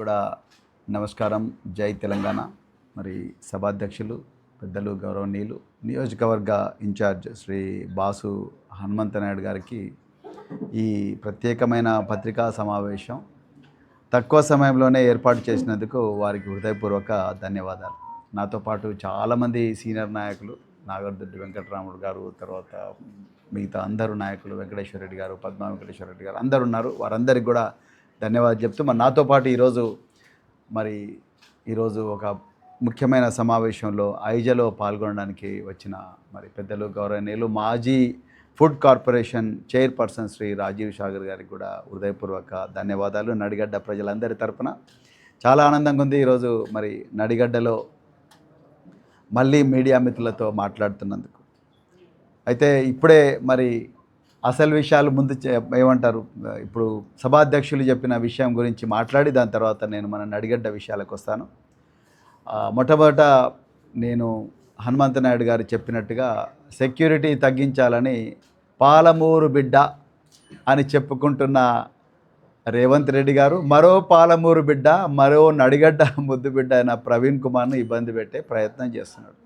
కూడా నమస్కారం. జై తెలంగాణ. మరి సభాధ్యక్షులు పెద్దలు గౌరవనీయులు నియోజకవర్గ ఇన్ఛార్జ్ శ్రీ బాసు హనుమంతనాయుడు గారికి ఈ ప్రత్యేకమైన పత్రికా సమావేశం తక్కువ సమయంలోనే ఏర్పాటు చేసినందుకు వారికి హృదయపూర్వక ధన్యవాదాలు. నాతో పాటు చాలామంది సీనియర్ నాయకులు, నాగర్దొడ్డి వెంకటరాముడు గారు, తర్వాత మిగతా అందరూ నాయకులు, వెంకటేశ్వర రెడ్డి గారు, పద్మా వెంకటేశ్వర రెడ్డి గారు అందరు ఉన్నారు. వారందరికీ కూడా ధన్యవాదాలు చెప్తూ మరి నాతో పాటు ఈరోజు ఒక ముఖ్యమైన సమావేశంలో ఐజలో పాల్గొనడానికి వచ్చిన మరి పెద్దలు గౌరవనీయులు మాజీ food corporation chairperson Shri Rajiv Sagar గారికి కూడా హృదయపూర్వక ధన్యవాదాలు. నడిగడ్డ ప్రజలందరి తరపున చాలా ఆనందంగా ఉంది ఈరోజు మరి నడిగడ్డలో మళ్ళీ మీడియా మిత్రులతో మాట్లాడుతున్నందుకు. అయితే ఇప్పుడే మరి అసలు విషయాలు ముందు ఏమంటారు, ఇప్పుడు సభాధ్యక్షులు చెప్పిన విషయం గురించి మాట్లాడి దాని తర్వాత నేను మన నడిగడ్డ విషయాలకు వస్తాను. మొట్టమొదట నేను హనుమంతనాయుడు గారు చెప్పినట్టుగా సెక్యూరిటీ తగ్గించాలని పాలమూరు బిడ్డ అని చెప్పుకుంటున్న రేవంత్ రెడ్డి గారు మరో పాలమూరు బిడ్డ, మరో నడిగడ్డ ముద్దు బిడ్డ అయిన ప్రవీణ్ కుమార్ను ఇబ్బంది పెట్టే ప్రయత్నం చేస్తున్నాడు.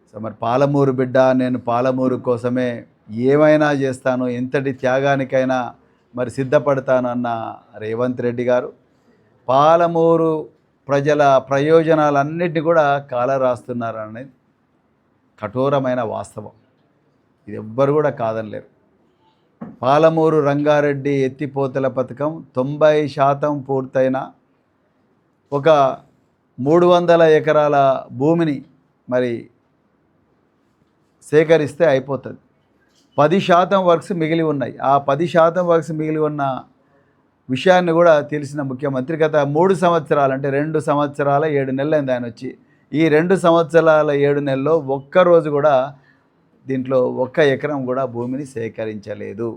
సో మరి పాలమూరు బిడ్డ, నేను పాలమూరు కోసమే ఏమైనా చేస్తాను, ఎంతటి త్యాగానికైనా మరి సిద్ధపడతాను అన్న రేవంత్ రెడ్డి గారు పాలమూరు ప్రజల ప్రయోజనాలన్నిటిని కూడా కాలరాస్తున్నారనేది కఠోరమైన వాస్తవం. ఇది ఎవ్వరు కూడా కాదనలేరు. పాలమూరు రంగారెడ్డి ఎత్తిపోతల పథకం 90% పూర్తయిన ఒక 300 ఎకరాల భూమిని మరి సేకరిస్తే అయిపోతుంది. 10% వర్క్స్ మిగిలి ఉన్నాయి. ఆ 10% వర్క్స్ మిగిలి ఉన్న విషయాన్ని కూడా తెలిసిన ముఖ్యమంత్రి గత 3 సంవత్సరాలు అంటే 2 సంవత్సరాల 7 నెలలు అయింది ఆయన వచ్చి. ఈ 2 సంవత్సరాల 7 నెలల్లో ఒక్కరోజు కూడా దీంట్లో 1 ఎకరం కూడా భూమిని సేకరించలేదు.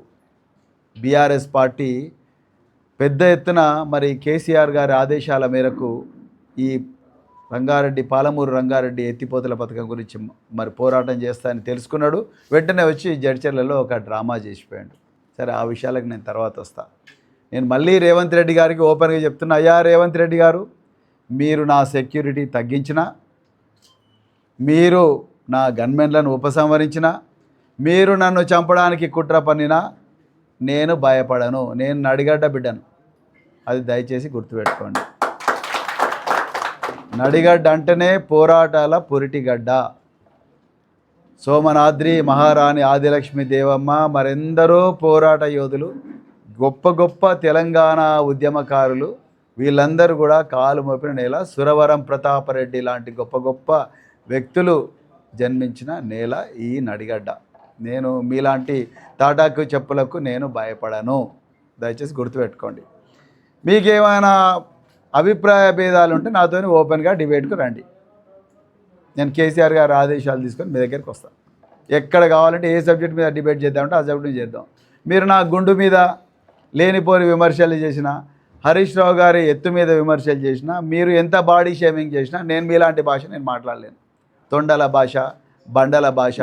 బీఆర్ఎస్ పార్టీ పెద్ద ఎత్తున మరి కేసీఆర్ గారి ఆదేశాల మేరకు ఈ పాలమూరు రంగారెడ్డి ఎత్తిపోతల పథకం గురించి మరి పోరాటం చేస్తానని తెలుసుకున్నాడు. వెంటనే వచ్చి జడ్చర్లలో ఒక డ్రామా చేసిపోయాడు. సరే, ఆ విషయాలకు నేను తర్వాత వస్తా. నేను మళ్ళీ రేవంత్ రెడ్డి గారికి ఓపెన్గా చెప్తున్నా, అయ్యా రేవంత్ రెడ్డి గారు, మీరు నా సెక్యూరిటీ తగ్గించినా, మీరు నా గన్మెన్లను ఉపసంహరించినా, మీరు నన్ను చంపడానికి కుట్ర పన్నినా నేను భయపడను. నేను నడిగడ్డ బిడ్డను. అది దయచేసి గుర్తుపెట్టుకోండి. నడిగడ్డ అంటేనే పోరాటాల పురిటిగడ్డ. సోమనాద్రి, మహారాణి ఆదిలక్ష్మి దేవమ్మ, మరెందరో పోరాట యోధులు, గొప్ప గొప్ప తెలంగాణ ఉద్యమకారులు, వీళ్ళందరూ కూడా కాలు మోపిన నేల. సురవరం ప్రతాపరెడ్డి లాంటి గొప్ప గొప్ప వ్యక్తులు జన్మించిన నేల ఈ నడిగడ్డ. నేను మీలాంటి తాటాకు చెప్పులకు నేను భయపడను. దయచేసి గుర్తుపెట్టుకోండి. మీకేమైనా అభిప్రాయ భేదాలు ఉంటే నాతో ఓపెన్గా డిబేట్కు రండి. నేను కేసీఆర్ గారి ఆదేశాలు తీసుకొని మీ దగ్గరికి వస్తాను. ఎక్కడ కావాలంటే ఏ సబ్జెక్ట్ మీద డిబేట్ చేద్దామంటే ఆ సబ్జెక్ట్ చేద్దాం. మీరు నా గుండు మీద లేనిపోని విమర్శలు చేసినా, హరీష్ రావు గారి ఎత్తు మీద విమర్శలు చేసినా, మీరు ఎంత బాడీ షేమింగ్ చేసినా నేను మీలాంటి భాష నేను మాట్లాడలేను. తొండల భాష, బండల భాష,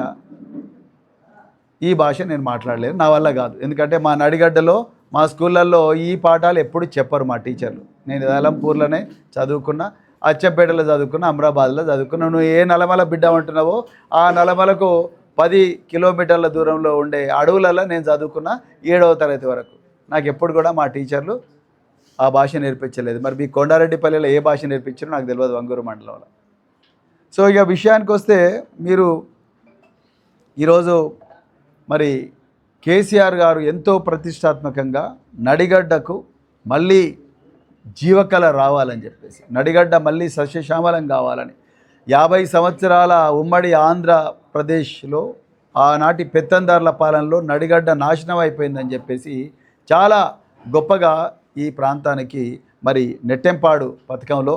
ఈ భాష నేను మాట్లాడలేను. నా వల్ల కాదు. ఎందుకంటే మా నడిగడ్డలో మా స్కూళ్ళల్లో ఈ పాఠాలు ఎప్పుడు చెప్పరు మా టీచర్లు. నేను అలంపూర్లోనే చదువుకున్నా, అచ్చంపేటలో చదువుకున్నా, అమరాబాద్లో చదువుకున్నా. నువ్వు ఏ నలమల బిడ్డ అంటున్నావో ఆ నలమలకు 10 కిలోమీటర్ల దూరంలో ఉండే అడవులలో నేను చదువుకున్న 7వ తరగతి వరకు. నాకు ఎప్పుడు కూడా మా టీచర్లు ఆ భాష నేర్పించలేదు. మరి మీ కొండారెడ్డిపల్లిలో ఏ భాష నేర్పించారో నాకు తెలియదు, వంగూరు మండలంలో. సో ఇక విషయానికి వస్తే, మీరు ఈరోజు మరి కేసీఆర్ గారు ఎంతో ప్రతిష్టాత్మకంగా నడిగడ్డకు మళ్ళీ జీవకళ రావాలని చెప్పేసి, నడిగడ్డ మళ్ళీ సస్యశ్యామలం కావాలని, 50 సంవత్సరాల ఉమ్మడి ఆంధ్రప్రదేశ్లో ఆనాటి పెత్తందారుల పాలనలో నడిగడ్డ నాశనం అయిపోయిందని చెప్పేసి చాలా గొప్పగా ఈ ప్రాంతానికి మరి నెట్టెంపాడు పథకంలో,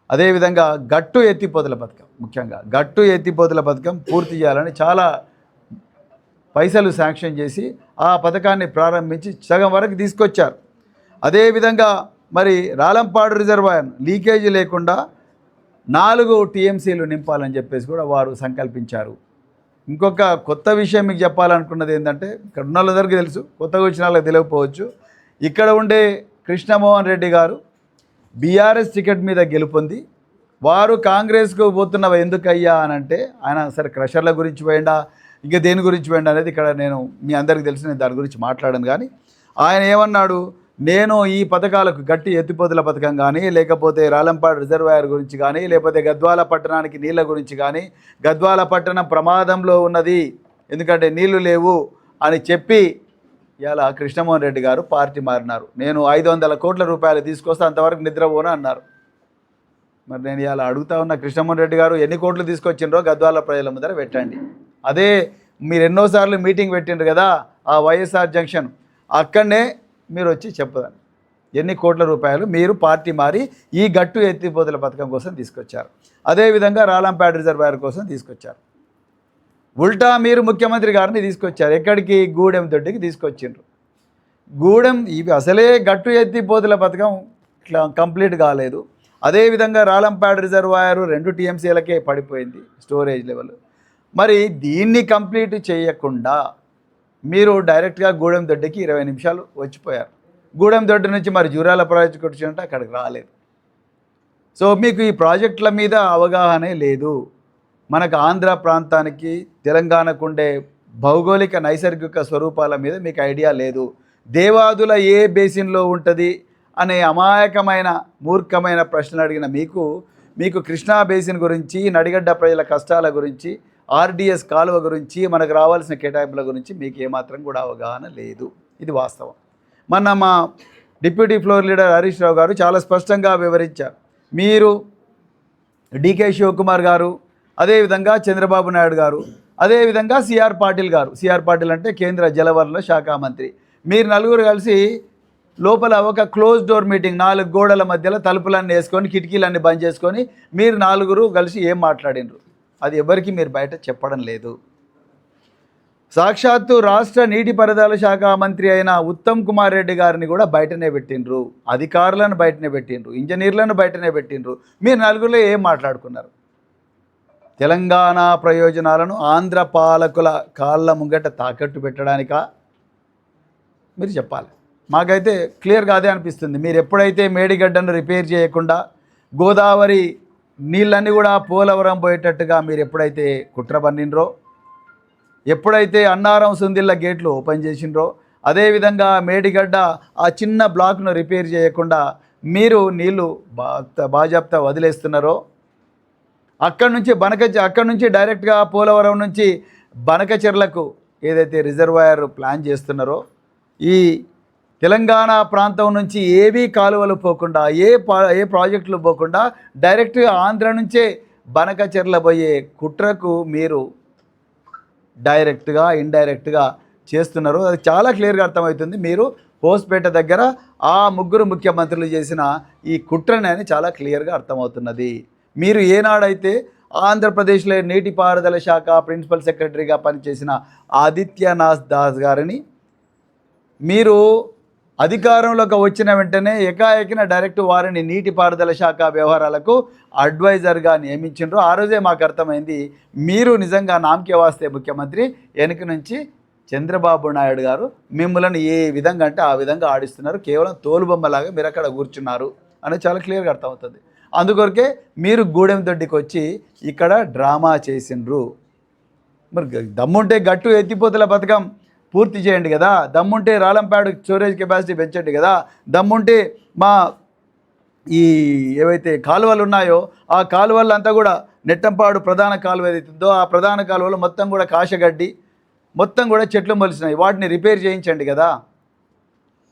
అదేవిధంగా గట్టు ఎత్తిపోతల పథకం, ముఖ్యంగా గట్టు ఎత్తిపోతల పథకం పూర్తి చేయాలని చాలా పైసలు శాంక్షన్ చేసి ఆ పథకాన్ని ప్రారంభించి సగం వరకు తీసుకొచ్చారు. అదేవిధంగా మరి రాలంపాడు రిజర్వాయర్ లీకేజీ లేకుండా 4 టీఎంసీలు నింపాలని చెప్పేసి కూడా వారు సంకల్పించారు. ఇంకొక కొత్త విషయం మీకు చెప్పాలనుకున్నది ఏంటంటే, ఇక్కడ ఉన్న వాళ్ళందరికీ తెలుసు, కొత్తగా వచ్చిన వాళ్ళకి తెలియకపోవచ్చు. ఇక్కడ ఉండే కృష్ణమోహన్ రెడ్డి గారు బీఆర్ఎస్ టికెట్ మీద గెలుపొంది వారు కాంగ్రెస్కు పోతున్నవి ఎందుకయ్యా అని అంటే ఆయన సరే క్రషర్ల గురించి పోయిండా ఇంకా దేని గురించి పోయిండా అనేది ఇక్కడ నేను మీ అందరికీ తెలిసిన దాని గురించి మాట్లాడను. కానీ ఆయన ఏమన్నాడు, నేను ఈ పథకాలకు గట్టి ఎత్తిపోతుల పథకం కానీ లేకపోతే రాలంపాడు రిజర్వాయర్ గురించి కానీ లేకపోతే గద్వాల పట్టణానికి నీళ్ళ గురించి కానీ గద్వాల పట్టణం ప్రమాదంలో ఉన్నది ఎందుకంటే నీళ్లు లేవు అని చెప్పి ఇలా కృష్ణమోహన్ రెడ్డి గారు పార్టీ మారినారు. నేను 500 కోట్ల రూపాయలు తీసుకొస్తే అంతవరకు నిద్రపోను అన్నారు. మరి నేను ఇలా అడుగుతా ఉన్న కృష్ణమోహన్ రెడ్డి గారు ఎన్ని కోట్లు తీసుకొచ్చిండ్రో గద్వాల ప్రజల ముందర పెట్టండి. అదే మీరు ఎన్నోసార్లు మీటింగ్ పెట్టిండ్రు కదా ఆ వైఎస్ఆర్ జంక్షన్, అక్కడనే మీరు వచ్చి చెప్పదండి ఎన్ని కోట్ల రూపాయలు మీరు పార్టీ మారి ఈ గట్టు ఎత్తిపోతుల పథకం కోసం తీసుకొచ్చారు. అదేవిధంగా రాలంపేట రిజర్వాయర్ కోసం తీసుకొచ్చారు. ఉల్టా మీరు ముఖ్యమంత్రి గారిని తీసుకొచ్చారు. ఎక్కడికి? గూడెం దొడ్డికి తీసుకొచ్చిండ్రు. గూడెం ఇవి అసలే గట్టు ఎత్తిపోతుల పథకం ఇట్లా కంప్లీట్ కాలేదు. అదేవిధంగా రాలంపేట రిజర్వాయర్ 2 TMCలకే పడిపోయింది స్టోరేజ్ లెవెల్. మరి దీన్ని కంప్లీట్ చేయకుండా మీరు డైరెక్ట్గా గూడెం దొడ్డికి 20 నిమిషాలు వచ్చిపోయారు. గూడెం దొడ్డి నుంచి మరి జూరాల ప్రాజెక్టు వచ్చినట్టు అక్కడికి రాలేదు. సో మీకు ఈ ప్రాజెక్టుల మీద అవగాహనే లేదు. మనకు ఆంధ్ర ప్రాంతానికి తెలంగాణకు ఉండే భౌగోళిక నైసర్గిక స్వరూపాల మీద మీకు ఐడియా లేదు. దేవాదుల ఏ బేసిన్లో ఉంటుంది అనే అమాయకమైన మూర్ఖమైన ప్రశ్నలు అడిగిన మీకు కృష్ణా బేసిన్ గురించి, నడిగడ్డ ప్రజల కష్టాల గురించి, ఆర్డిఎస్ కాలువ గురించి, మనకు రావాల్సిన కేటాయింపుల గురించి మీకు ఏమాత్రం కూడా అవగాహన లేదు. ఇది వాస్తవం. మొన్న మా deputy floor leader Harish Rao గారు చాలా స్పష్టంగా వివరించారు. మీరు డికే శివకుమార్ గారు, అదేవిధంగా చంద్రబాబు నాయుడు గారు, అదేవిధంగా సిఆర్ పాటిల్ గారు, సిఆర్ పాటిల్ అంటే కేంద్ర జలవనరుల శాఖ మంత్రి, మీరు నలుగురు కలిసి లోపల ఒక క్లోజ్ డోర్ మీటింగ్ 4 గోడల మధ్యలో తలుపులన్నీ వేసుకొని కిటికీలన్నీ బంద్ చేసుకొని మీరు 4 కలిసి ఏం మాట్లాడినరు అది ఎవరికి మీరు బయట చెప్పడం లేదు. సాక్షాత్తు రాష్ట్ర నీటిపారుదల శాఖ మంత్రి అయిన ఉత్తమ్ కుమార్ రెడ్డి గారిని కూడా బయటనే పెట్టిండ్రు, అధికారులను బయటనే పెట్టిండ్రు, ఇంజనీర్లను బయటనే పెట్టిండ్రు. మీరు 4 ఏం మాట్లాడుకున్నారు? తెలంగాణ ప్రయోజనాలను ఆంధ్ర పాలకుల కాళ్ళ ముంగట తాకట్టు పెట్టడానికా? మీరు చెప్పాలి. మాకైతే క్లియర్గా అదే అనిపిస్తుంది. మీరు ఎప్పుడైతే మేడిగడ్డను రిపేర్ చేయకుండా గోదావరి నీళ్ళన్నీ కూడా పోలవరం పోయేటట్టుగా మీరు ఎప్పుడైతే కుట్ర పన్నిండ్రో, ఎప్పుడైతే అన్నారం సుందిళ్ళ గేట్లు ఓపెన్ చేసిండ్రో, అదేవిధంగా మేడిగడ్డ ఆ చిన్న బ్లాక్ను రిపేర్ చేయకుండా మీరు నీళ్లు బాజాప్తా వదిలేస్తున్నారో, అక్కడి నుంచి డైరెక్ట్గా పోలవరం నుంచి బనకచెర్లకు ఏదైతే రిజర్వాయర్ ప్లాన్ చేస్తున్నారో, ఈ తెలంగాణ ప్రాంతం నుంచి ఏవీ కాలువలు పోకుండా ఏ ప్రాజెక్టులు పోకుండా డైరెక్ట్గా ఆంధ్ర నుంచే బనకచెర్ల పోయే కుట్రకు మీరు డైరెక్ట్గా ఇండైరెక్ట్గా చేస్తున్నారు. అది చాలా క్లియర్గా అర్థమవుతుంది. మీరు హోస్పేట దగ్గర ఆ 3 ముఖ్యమంత్రులు చేసిన ఈ కుట్రని అని చాలా క్లియర్గా అర్థమవుతున్నది. మీరు ఏనాడైతే ఆంధ్రప్రదేశ్లో నీటిపారుదల శాఖ ప్రిన్సిపల్ సెక్రటరీగా పనిచేసిన ఆదిత్యనాథ్ దాస్ గారిని మీరు అధికారంలోకి వచ్చిన వెంటనే ఏకాఏకిన డైరెక్ట్ వారిని నీటిపారుదల శాఖ వ్యవహారాలకు అడ్వైజర్గా నియమించారు. ఆ రోజే మాకు అర్థమైంది మీరు నిజంగా నామకే వాస్తే ముఖ్యమంత్రి, వెనక నుంచి చంద్రబాబు నాయుడు గారు మిమ్మల్ని ఏ విధంగా అంటే ఆ విధంగా ఆడిస్తున్నారు, కేవలం తోలుబొమ్మలాగా మీరు అక్కడ కూర్చున్నారు అనేది చాలా క్లియర్గా అర్థమవుతుంది. అందుకొరకే మీరు గూడెం దొడ్డికి వచ్చి ఇక్కడ డ్రామా చేసిండ్రు. మరి దమ్ముంటే గట్టు ఎత్తిపోతుల పథకం పూర్తి చేయండి కదా, దమ్ముంటే రాలంపాడు స్టోరేజ్ కెపాసిటీ పెంచండి కదా, దమ్ముంటే మా ఈ ఏవైతే కాలువలు ఉన్నాయో ఆ కాలువలంతా కూడా నెట్టంపాడు ప్రధాన కాలువ ఏదైతుందో ఆ ప్రధాన కాలువలో మొత్తం కూడా కాశగడ్డి మొత్తం కూడా చెట్లు మొలిసినాయి, వాటిని రిపేర్ చేయించండి కదా.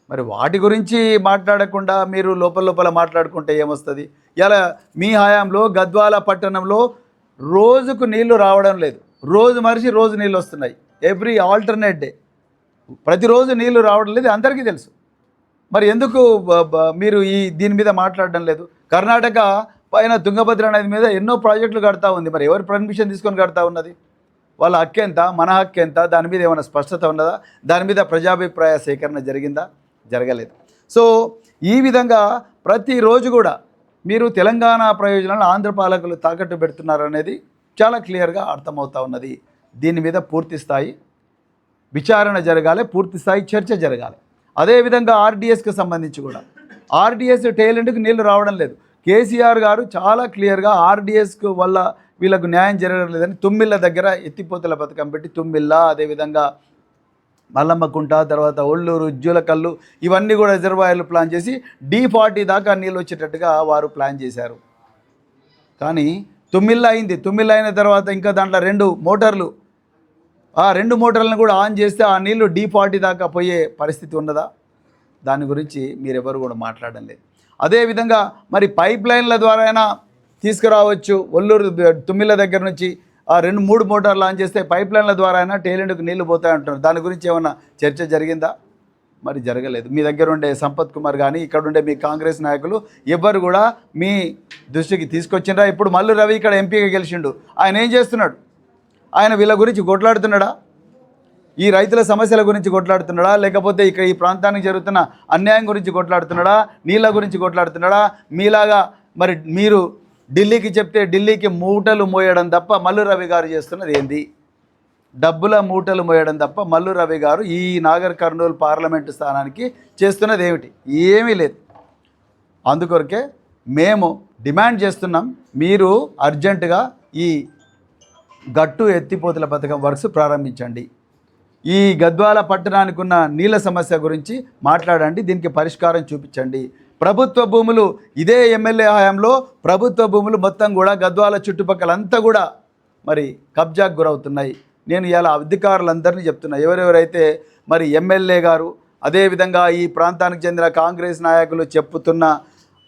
మరి వాటి గురించి మాట్లాడకుండా మీరు లోపల మాట్లాడుకుంటే ఏమొస్తుంది? ఇలా మీ హయాంలో గద్వాల పట్టణంలో రోజుకు నీళ్లు రావడం లేదు, రోజు మరిచి రోజు నీళ్ళు వస్తున్నాయి. ఎవ్రీ ఆల్టర్నేట్ డే ప్రతిరోజు నీళ్లు రావడం లేదు, అందరికీ తెలుసు. మరి ఎందుకు మీరు దీని మీద మాట్లాడడం లేదు? కర్ణాటక పైన తుంగభద్ర నది మీద ఎన్నో ప్రాజెక్టులు కడతా ఉంది, మరి ఎవరు పర్మిషన్ తీసుకొని కడతా ఉన్నది? వాళ్ళ హక్కు ఎంత, మన హక్కు ఎంత, దాని మీద ఏమైనా స్పష్టత ఉన్నదా? దాని మీద ప్రజాభిప్రాయ సేకరణ జరిగిందా? జరగలేదు. సో ఈ విధంగా ప్రతిరోజు కూడా మీరు తెలంగాణ ప్రయోజనాలను ఆంధ్ర పాలకులు తాకట్టు పెడుతున్నారనేది చాలా క్లియర్గా అర్థమవుతా ఉన్నది. దీని మీద పూర్తి స్థాయి విచారణ జరగాలి, పూర్తి స్థాయి చర్చ జరగాలి. అదేవిధంగా ఆర్డిఎస్కి సంబంధించి కూడా ఆర్డీఎస్ టైలెంట్కి నీళ్లు రావడం లేదు. కేసీఆర్ గారు చాలా క్లియర్గా ఆర్డీఎస్కు వల్ల వీళ్ళకు న్యాయం జరగడం లేదని తుమ్మిళ్ళ దగ్గర ఎత్తిపోతల పథకం పెట్టి తుమ్మిళ్ళ, అదేవిధంగా మల్లమ్మకుంట, తర్వాత ఒళ్ళూరు, జూలకల్లు ఇవన్నీ కూడా రిజర్వాయర్లు ప్లాన్ చేసి D40 దాకా నీళ్ళు వచ్చేటట్టుగా వారు ప్లాన్ చేశారు. కానీ తుమ్మిళ్ళ అయింది. తుమ్మిళ్ళ అయిన తర్వాత ఇంకా దాంట్లో 2 మోటార్లు, ఆ 2 మోటార్లను కూడా ఆన్ చేస్తే ఆ నీళ్లు D40 దాకా పోయే పరిస్థితి ఉన్నదా? దాని గురించి మీరెవరు కూడా మాట్లాడడం లేదు. అదేవిధంగా మరి పైప్ లైన్ల ద్వారా అయినా తీసుకురావచ్చు. ఒల్లూరు తుమ్మిళ్ళ దగ్గర నుంచి ఆ 2-3 మోటార్లు ఆన్ చేస్తే పైప్ లైన్ల ద్వారా అయినా టైలెంట్కు నీళ్లు పోతాయంటున్నారు. దాని గురించి ఏమన్నా చర్చ జరిగిందా? మరి జరగలేదు. మీ దగ్గర ఉండే సంపత్ కుమార్ కానీ ఇక్కడ ఉండే మీ కాంగ్రెస్ నాయకులు ఎవ్వరు కూడా మీ దృష్టికి తీసుకొచ్చిండ్రా? ఇప్పుడు మల్లు రవి ఇక్కడ ఎంపీగా గెలిచిండు. ఆయన ఏం చేస్తున్నాడు? ఆయన వీళ్ళ గురించి కొట్లాడుతున్నాడా? ఈ రైతుల సమస్యల గురించి కొట్లాడుతున్నాడా? లేకపోతే ఇక్కడ ఈ ప్రాంతానికి జరుగుతున్న అన్యాయం గురించి కొట్లాడుతున్నాడా? నీళ్ళ గురించి కొట్లాడుతున్నాడా? మీలాగా మరి మీరు ఢిల్లీకి చెప్తే ఢిల్లీకి మూటలు మోయడం తప్ప మల్లు రవి గారు చేస్తున్నది ఏంది? డబ్బుల మూటలు మోయడం తప్ప మల్లు రవి గారు ఈ నాగర్ కర్నూలు పార్లమెంటు స్థానానికి చేస్తున్నది ఏమిటి? ఏమీ లేదు. అందుకొరకే మేము డిమాండ్ చేస్తున్నాం, మీరు అర్జెంటుగా ఈ గట్టు ఎత్తిపోతల పథకం వర్క్స్ ప్రారంభించండి. ఈ గద్వాల పట్టణానికి ఉన్న నీళ్ళ సమస్య గురించి మాట్లాడండి, దీనికి పరిష్కారం చూపించండి. ప్రభుత్వ భూములు ఇదే ఎమ్మెల్యే హయాంలో ప్రభుత్వ భూములు మొత్తం కూడా గద్వాల చుట్టుపక్కలంతా కూడా మరి కబ్జాకు గురవుతున్నాయి. నేను ఇలా అధికారులందరినీ చెప్తున్నా, ఎవరెవరైతే మరి ఎమ్మెల్యే గారు అదేవిధంగా ఈ ప్రాంతానికి చెందిన కాంగ్రెస్ నాయకులు చెప్పుతున్న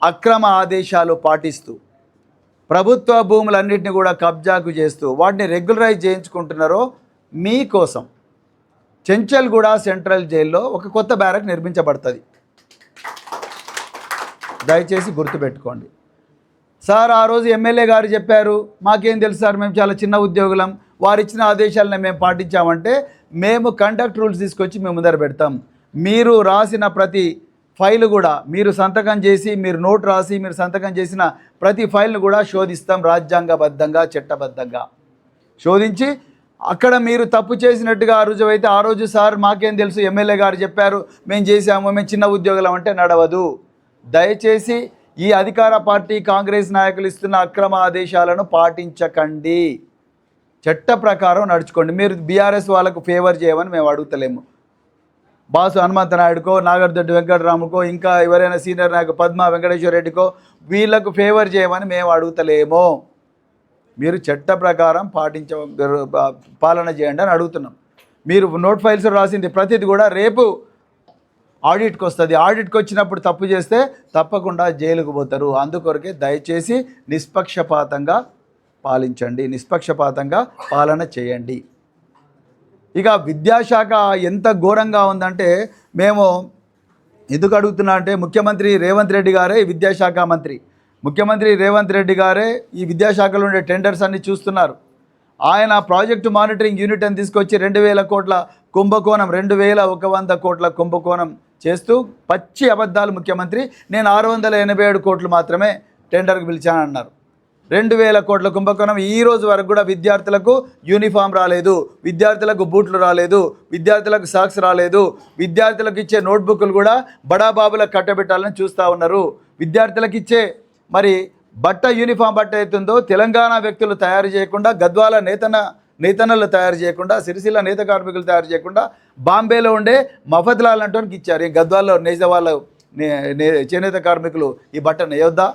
అక్రమ ఆదేశాలు పాటిస్తూ ప్రభుత్వ భూములన్నింటినీ కూడా కబ్జాకు చేస్తూ వాటిని రెగ్యులరైజ్ చేయించుకుంటున్నారో మీకోసం చెంచల్గూడ సెంట్రల్ జైల్లో ఒక కొత్త బ్యారక్ నిర్మించబడుతుంది. దయచేసి గుర్తుపెట్టుకోండి సార్. ఆ రోజు ఎమ్మెల్యే గారు చెప్పారు, మాకేం తెలుసు సార్, మేము చాలా చిన్న ఉద్యోగులం, వారు ఇచ్చిన ఆదేశాలను మేము పాటించామంటే మేము కండక్ట్ రూల్స్ తీసుకొచ్చి మేము ముందర పెడతాం. మీరు రాసిన ప్రతి ఫైల్ కూడా మీరు సంతకం చేసి మీరు నోట్ రాసి మీరు సంతకం చేసిన ప్రతి ఫైల్ను కూడా శోధిస్తాం, రాజ్యాంగబద్ధంగా చట్టబద్ధంగా శోధించి అక్కడ మీరు తప్పు చేసినట్టుగా రుజువైతే ఆ రోజు సార్ మాకేం తెలుసు, ఎమ్మెల్యే గారు చెప్పారు, మేము చేసాము, మేము చిన్న ఉద్యోగులం అంటే నడవదు. దయచేసి ఈ అధికార పార్టీ కాంగ్రెస్ నాయకులు ఇస్తున్న అక్రమ ఆదేశాలను పాటించకండి, చట్ట ప్రకారం నడుచుకోండి. మీరు బీఆర్ఎస్ వాళ్ళకు ఫేవర్ చేయమని మేము అడుగుతలేము. బాసు హనుమంత నాయుడుకో, నాగర్దొడ్డి వెంకటరాముకో, ఇంకా ఎవరైనా సీనియర్ నాయకు పద్మా వెంకటేశ్వర రెడ్డికో వీళ్ళకు ఫేవర్ చేయమని మేము అడుగుతలేము. మీరు చట్ట ప్రకారం పాలన చేయండి అని అడుగుతున్నాం. మీరు నోట్ ఫైల్స్ రాసింది ప్రతిది కూడా రేపు ఆడిట్కి వస్తుంది. ఆడిట్కి వచ్చినప్పుడు తప్పు చేస్తే తప్పకుండా జైలుకు పోతారు. అందుకొరకే దయచేసి నిష్పక్షపాతంగా పాలించండి, నిష్పక్షపాతంగా పాలన చేయండి. ఇక విద్యాశాఖ ఎంత ఘోరంగా ఉందంటే మేము ఎందుకు అడుగుతున్నా అంటే ముఖ్యమంత్రి రేవంత్ రెడ్డి గారే విద్యాశాఖ మంత్రి. ముఖ్యమంత్రి రేవంత్ రెడ్డి గారే ఈ విద్యాశాఖలో ఉండే టెండర్స్ అన్ని చూస్తున్నారు. ఆయన ప్రాజెక్టు మానిటరింగ్ యూనిట్ అని తీసుకొచ్చి 2,000 కోట్ల కుంభకోణం, 2,100 కోట్ల కుంభకోణం చేస్తూ పచ్చి అబద్ధాలు. ముఖ్యమంత్రి నేను 687 కోట్లు మాత్రమే టెండర్కి పిలిచానన్నారు. 2,000 కోట్ల కుంభకోణం. ఈ రోజు వరకు కూడా విద్యార్థులకు యూనిఫామ్ రాలేదు, విద్యార్థులకు బూట్లు రాలేదు, విద్యార్థులకు సాక్స్ రాలేదు, విద్యార్థులకు ఇచ్చే నోట్బుక్లు కూడా బడాబాబులకు కట్టబెట్టాలని చూస్తూ ఉన్నారు. విద్యార్థులకు ఇచ్చే మరి యూనిఫామ్ బట్ట అవుతుందో తెలంగాణ వ్యక్తులు తయారు చేయకుండా, గద్వాల నేతన్నలు తయారు చేయకుండా, సిరిసిల్ల నేత కార్మికులు తయారు చేయకుండా బాంబేలో ఉండే మఫద్లాల్ అంటోనికి ఇచ్చారు. ఈ గద్వాల్లో వాళ్ళ చేనేత కార్మికులు ఈ బట్ట నేయొద్దా?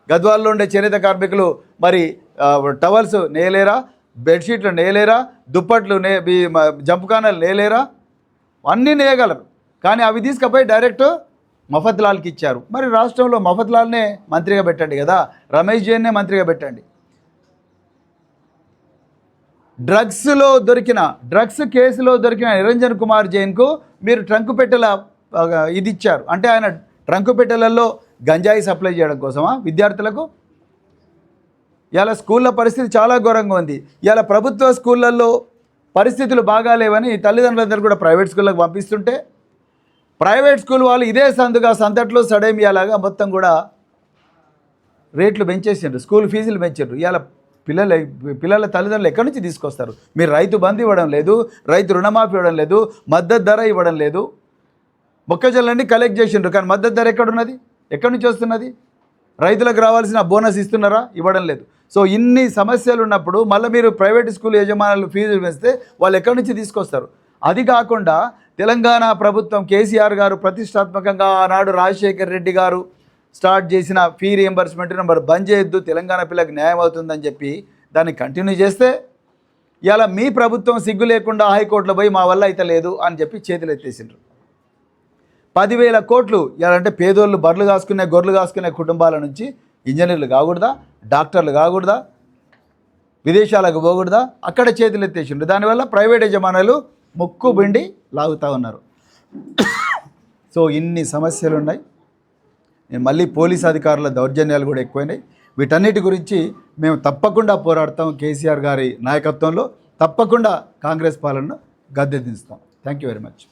గద్వాల్లో ఉండే చేనేత కార్మికులు మరి టవల్స్ నేయలేరా? బెడ్షీట్లు నేయలేరా? దుప్పట్లు జంపుకానలు నేయలేరా? అన్నీ నేయగలరు. కానీ అవి తీసుకుపోయి డైరెక్ట్ మఫద్లాల్కి ఇచ్చారు. మరి రాష్ట్రంలో మఫద్లాల్నే మంత్రిగా పెట్టండి కదా, రమేష్ జైన్నే మంత్రిగా పెట్టండి. డ్రగ్స్ కేసులో దొరికిన నిరంజన్ కుమార్ జైన్కు మీరు ట్రంకు పెట్టెల ఇది ఇచ్చారు. అంటే ఆయన ట్రంకు పెట్టెలలో గంజాయి సప్లై చేయడం కోసమా విద్యార్థులకు? ఇలా స్కూళ్ళ పరిస్థితి చాలా ఘోరంగా ఉంది. ఇలా ప్రభుత్వ స్కూళ్ళల్లో పరిస్థితులు బాగాలేవని తల్లిదండ్రులందరూ కూడా ప్రైవేట్ స్కూళ్ళకు పంపిస్తుంటే ప్రైవేట్ స్కూల్ వాళ్ళు ఇదే సంతట్లో సడేమియాలాగా మొత్తం కూడా రేట్లు పెంచేసిండ్రు, స్కూల్ ఫీజులు పెంచారు. ఇవాళ పిల్లల తల్లిదండ్రులు ఎక్కడి నుంచి తీసుకొస్తారు? మీరు రైతు బంధు ఇవ్వడం లేదు, రైతు రుణమాఫీ ఇవ్వడం లేదు, మద్దతు ధర ఇవ్వడం లేదు. మొక్కజొన్నలన్నీ కలెక్ట్ చేసిండ్రు, కానీ మద్దతు ధర ఎక్కడున్నది? ఎక్కడి నుంచి వస్తున్నది? రైతులకు రావాల్సిన బోనస్ ఇస్తున్నారా? ఇవ్వడం లేదు. సో ఇన్ని సమస్యలు ఉన్నప్పుడు మళ్ళీ మీరు ప్రైవేట్ స్కూల్ యజమానులు ఫీజులు వేస్తే వాళ్ళు ఎక్కడి నుంచి తీసుకొస్తారు? అది కాకుండా తెలంగాణ ప్రభుత్వం కేసీఆర్ గారు ప్రతిష్టాత్మకంగా ఆనాడు రాజశేఖర్ రెడ్డి గారు స్టార్ట్ చేసిన ఫీ రియంబర్స్మెంట్ నెంబర్ బంద్ చేయొద్దు, తెలంగాణ పిల్లలకు న్యాయం అవుతుందని చెప్పి దాన్ని కంటిన్యూ చేస్తే ఇలా మీ ప్రభుత్వం సిగ్గు లేకుండా హైకోర్టులో పోయి మా వల్ల అయితే లేదు అని చెప్పి చేతులు ఎత్తేసిండ్రు. 10,000 కోట్లు ఇలాంటే పేదోళ్ళు బర్రెలు కాసుకునే గొర్రెలు కాసుకునే కుటుంబాల నుంచి ఇంజనీర్లు కాకూడదా, డాక్టర్లు కాకూడదా, విదేశాలకు పోకూడదా? అక్కడ చేతులు ఎత్తేసిండ్రు. దానివల్ల ప్రైవేట్ యజమానులు ముక్కు పిండి లాగుతూ ఉన్నారు. సో ఇన్ని సమస్యలు ఉన్నాయి. నేను మళ్ళీ పోలీస్ అధికారుల దౌర్జన్యాలు కూడా ఎక్కువైనాయి. వీటన్నిటి గురించి మేము తప్పకుండా పోరాడతాం. కేసీఆర్ గారి నాయకత్వంలో తప్పకుండా కాంగ్రెస్ పాలనను గద్దె దించుతాం. Thank you very much.